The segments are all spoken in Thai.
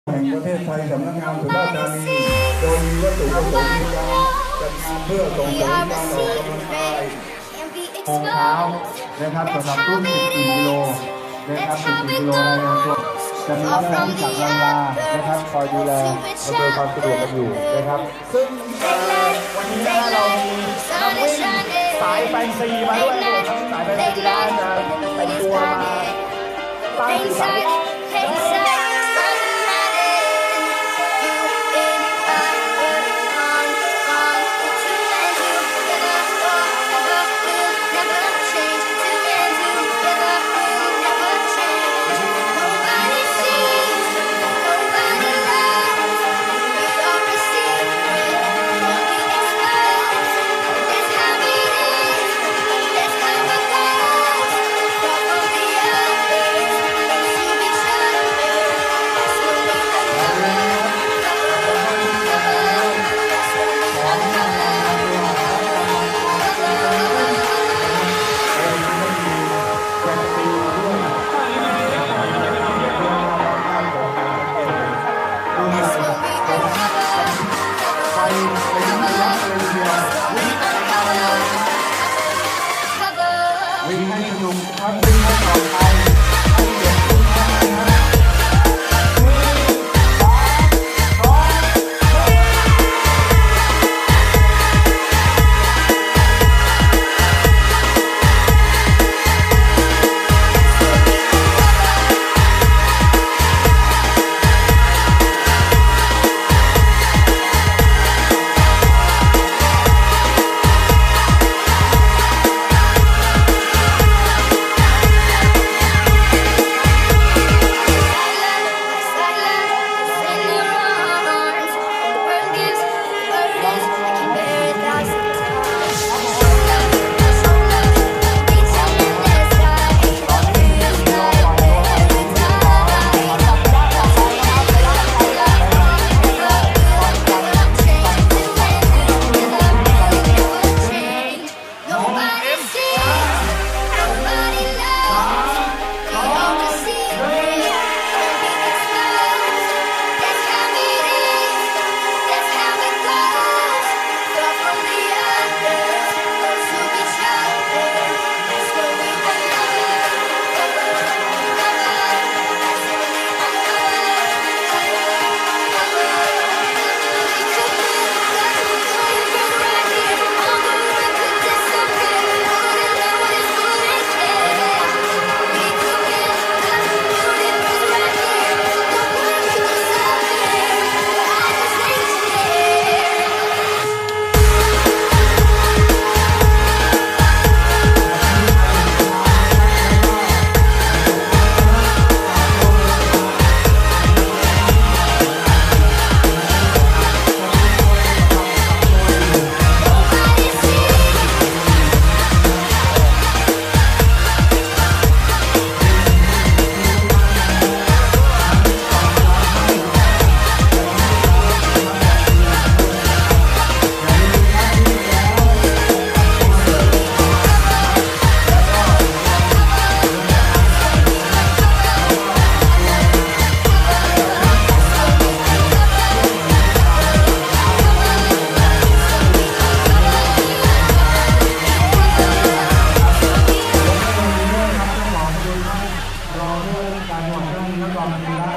แห่งประเทศไทยสำนักงานสุราษฎร์ธานีโดยมีวัตถุประสงค์ในการจัดงานเพื่อส่งเสริมการออกกำลังกายโมงเช้านะครับสำหรับรุ่น14 กิโลนะครับ14 กิโลรายงานตัวจะมีเจ้าหน้าที่จากลานะครับคอยดูแลอำนวยความสะดวกกันอยู่นะครับซึ่งวันนี้เรามีนักวิ่งสายแฟนซีมาด้วยนะครับสายแฟนซีด้านจะแต่งตัวมาสร้างสีสันวิ่งให้สนุกครับวิ่งให้ปลอดภัยให้เด็กวิ่งให้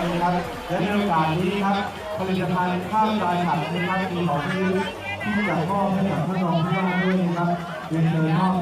นะครับและในโอกาสนี้ครับผลิตภัณฑ์ข้าวปลายขัดนะครับมีของที่จะมอบให้กับท่านรองผู้ว่าด้วยนะครับเรียนเชิญมอบ